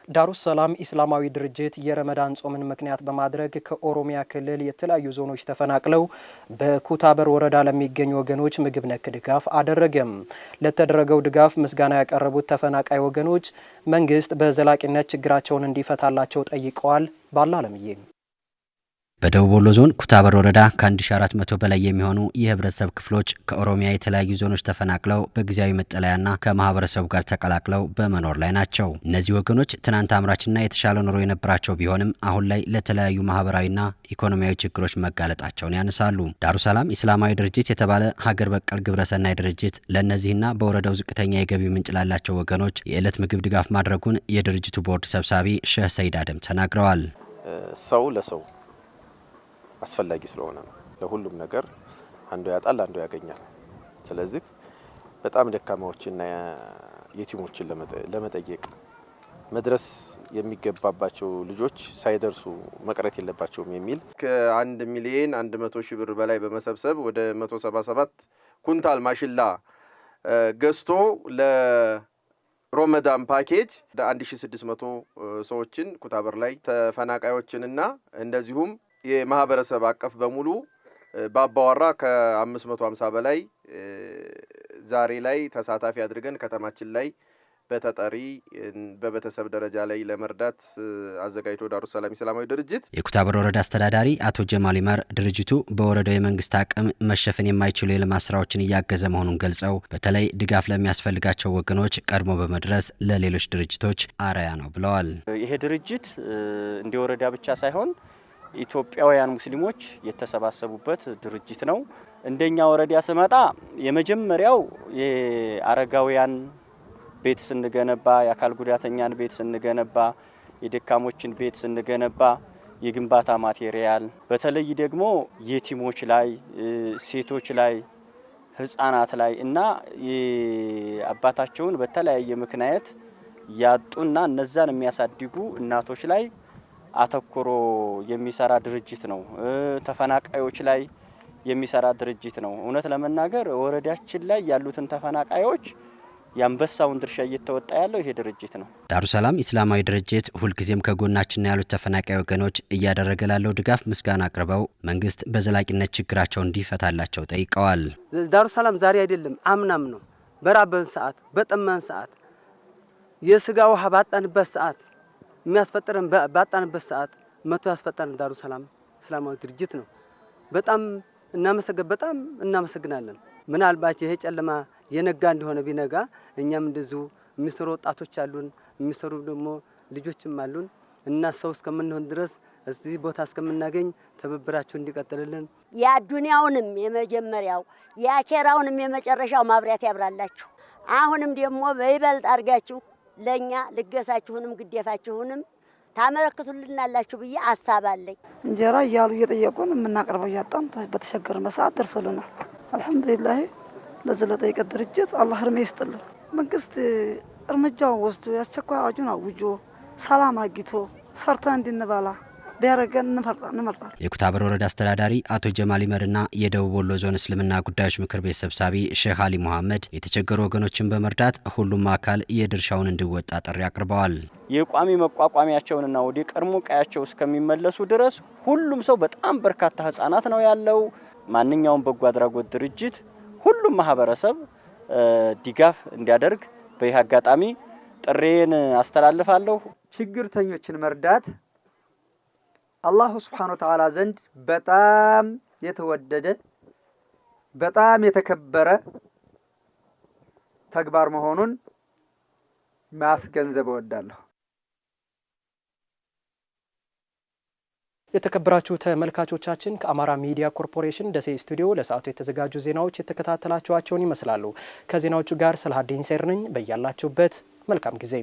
ዳሩስ ሰላም ኢስላማዊ ድርጅት የረመዳን ጾምን ምክንያት በማድረግ ከኦሮሚያ ክልል የተለያዩ ዞኖች ተፈናቅለው በኩታበር ወረዳ ለሚገኙ ወገኖች ምግብ ነክ ድጋፍ አደረገም። ለተደረገው ድጋፍ ምስጋና ያቀረቡት ተፈናቃይ ወገኖች መንግስት በዘላቂነት ችግራቸውን እንዲፈታላቸው ጠይቀዋል። ባላለምዬ በደቡብ ወሎ ዞን ኩታበር ወረዳ ከ1400 በላይ የሚሆኑ የህብረተሰብ ክፍሎች ከኦሮሚያ የተለያዩ ዞኖች ተፈናቅለው በጊዜያዊ መጠለያና ከማህበረሰቡ ጋር ተቀላቅለው በመኖር ላይ ናቸው። እነዚህ ወገኖች ትናንት አምራችና የተሻለ ኑሮ የነበራቸው ቢሆንም አሁን ላይ ለተለያዩ ማህበራዊና ኢኮኖሚያዊ ችግሮች መጋለጣቸውን ያነሳሉ። ዳሩስ ሰላም ኢስላማዊ ድርጅት የተባለ ሀገር በቀል ግብረሰናይ ድርጅት ለእነዚህና በወረዳው ዝቅተኛ የገቢ ምንጭ ላላቸው ወገኖች የዕለት ምግብ ድጋፍ ማድረጉን የድርጅቱ ቦርድ ሰብሳቢ ሼህ ሰይድ አደም ተናግረዋል። ሰው ለሰው አስፈላጊ ስለሆነ ነው። ለሁሉም ነገር አንዱ ያጣል አንዱ ያገኛል። ስለዚህ በጣም ደካማዎችና የቲሞችን ለመጠየቅ መድረስ የሚገባባቸው ልጆች ሳይደርሱ መቅረት የለባቸውም የሚል ከ1 ሚሊዮን 100 ሺህ ብር በላይ በመሰብሰብ ወደ 177 ኩንታል ማሽላ ገዝቶ ለሮመዳን ፓኬጅ 1600 ሰዎችን ኩታበር ላይ ተፈናቃዮችንና እንደዚሁም የማህበረሰብ አቀፍ በሙሉ በአባወራ ከ550 በላይ ዛሬ ላይ ተሳታፊ አድርገን ከተማችን ላይ በተጠሪ በቤተሰብ ደረጃ ላይ ለመርዳት አዘጋጅቶ ዳሩስ ሰላም ኢስላማዊ ድርጅት የኩታበር ወረዳ አስተዳዳሪ አቶ ጀማል ይመር ድርጅቱ በወረዳው የመንግስት አቅም መሸፈን የማይችሉ የልማት ስራዎችን እያገዘ መሆኑን ገልጸው በተለይ ድጋፍ ለሚያስፈልጋቸው ወገኖች ቀድሞ በመድረስ ለሌሎች ድርጅቶች አርአያ ነው ብለዋል። ይሄ ድርጅት እንደ ወረዳ ብቻ ሳይሆን ኢትዮጵያውያን ሙስሊሞች የተሰባሰቡበት ድርጅት ነው። እንደኛ ወረዳ ስመጣ የመጀመሪያው የአረጋውያን ቤት ስንገነባ፣ የአካል ጉዳተኛን ቤት ስንገነባ፣ የደካሞችን ቤት ስንገነባ የግንባታ ማቴሪያል በተለይ ደግሞ የቲሞች ላይ፣ ሴቶች ላይ፣ ህፃናት ላይ እና የአባታቸውን በተለያየ ምክንያት ያጡና እነዛን የሚያሳድጉ እናቶች ላይ አተኩሮ የሚሰራ ድርጅት ነው። ተፈናቃዮች ላይ የሚሰራ ድርጅት ነው። እውነት ለመናገር ወረዳችን ላይ ያሉትን ተፈናቃዮች ያንበሳውን ድርሻ እየተወጣ ያለው ይሄ ድርጅት ነው። ዳሩስ ሰላም ኢስላማዊ ድርጅት ሁልጊዜም ከጎናችን ያሉት ተፈናቃይ ወገኖች እያደረገ ላለው ድጋፍ ምስጋና አቅርበው መንግስት በዘላቂነት ችግራቸው እንዲፈታላቸው ጠይቀዋል። ዳሩስ ሰላም ዛሬ አይደለም አምናም ነው። በራበን ሰዓት፣ በጠማን ሰዓት፣ የስጋ ውሃ ባጣንበት ሰዓት የሚያስፈጠረን ባጣንበት ሰዓት መቶ ያስፈጠረን ዳሩስ ሰላም እስላማዊ ድርጅት ነው። በጣም እናመሰግናለን። ምናልባት ይሄ ጨለማ የነጋ እንደሆነ ቢነጋ እኛም እንደዚሁ የሚሰሩ ወጣቶች አሉን፣ የሚሰሩ ደግሞ ልጆችም አሉን እና ሰው እስከምንሆን ድረስ እዚህ ቦታ እስከምናገኝ ትብብራችሁ እንዲቀጥልልን የአዱንያውንም የመጀመሪያው የአኬራውንም የመጨረሻው ማብሪያት ያብራላችሁ። አሁንም ደግሞ በይበልጥ አድርጋችሁ ለኛ ልገሳችሁንም ግዴታችሁንም ታመለክቱልናላችሁ ብዬ አሳባለኝ። እንጀራ እያሉ እየጠየቁን የምናቀርበው ያጣን በተቸገረን ሰዓት ደርሶልናል። አልሐምዱሊላህ ለዚህ ለጠየቀ ድርጅት አላህ እርሜ ይስጥልን። መንግስት እርምጃውን ወስዶ ያስቸኳይ አዋጁን አውጆ ሰላም አግኝቶ ሰርተን እንድንበላ ቢያረገን እንመርጣለን። የኩታበር ወረዳ አስተዳዳሪ አቶ ጀማል ይመርና የደቡብ ወሎ ዞን እስልምና ጉዳዮች ምክር ቤት ሰብሳቢ ሼህ አሊ መሐመድ የተቸገሩ ወገኖችን በመርዳት ሁሉም አካል የድርሻውን እንዲወጣ ጥሪ አቅርበዋል። የቋሚ መቋቋሚያቸውንና ወደ ቀድሞ ቀያቸው እስከሚመለሱ ድረስ ሁሉም ሰው በጣም በርካታ ህፃናት ነው ያለው። ማንኛውም በጎ አድራጎት ድርጅት ሁሉም ማህበረሰብ ድጋፍ እንዲያደርግ በይህ አጋጣሚ ጥሬን አስተላልፋለሁ። ችግርተኞችን መርዳት አላህ ሱብሓነሁ ወተዓላ ዘንድ በጣም የተወደደ በጣም የተከበረ ተግባር መሆኑን ማስገንዘብ እወዳለሁ። የተከበራችሁ ተመልካቾቻችን ከአማራ ሚዲያ ኮርፖሬሽን ደሴ ስቱዲዮ ለሰዓቱ የተዘጋጁ ዜናዎች የተከታተላችኋቸውን ይመስላሉ። ከዜናዎቹ ጋር ሰላሀዲን ሰይር ነኝ። በያላችሁበት መልካም ጊዜ